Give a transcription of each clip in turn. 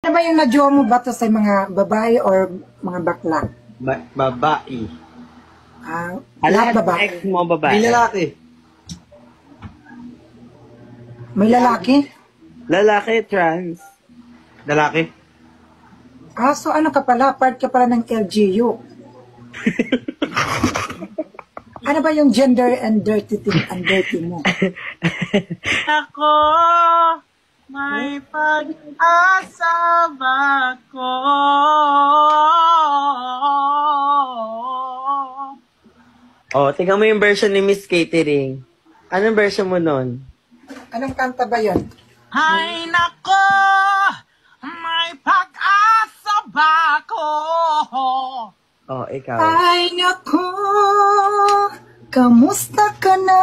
Ano ba yung na-jowa mo ba to sa mga babae or mga bakla? Babae. Lahat Lahat babae. ex mo babae. May lalaki. May lalaki? Lalaki, trans. Lalaki? So ano ka pala? Part ka pala ng LGU. Ano ba yung gender and dirty thing and dirty mo? Ako, may pag-asa ba ko? Oh, tingnan mo yung version ni Miss Catering. Anong version mo nun? Anong kanta ba yun? Ay nako, may pag-asa ba ko? Oh, ikaw. Ay nako, kamusta ka na?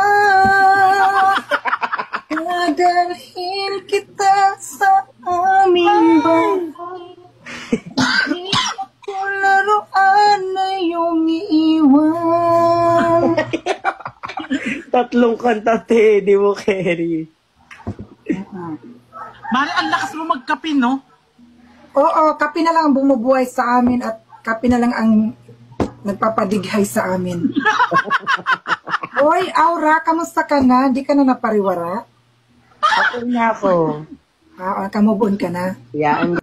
Dadalhin kita sa aming bahay. Hindi ako laruan na iyong iiwan. Tatlong kanta, te. Di mo carry. Mari, ang lakas mo magkape, no? Oo, kape na lang ang bumubuhay sa amin at kape na lang ang nagpapadighay sa amin. Hoy, Aura, kamusta ka na? Di ka na napariwara? Ako na ako. Kamubon ka na? Yaan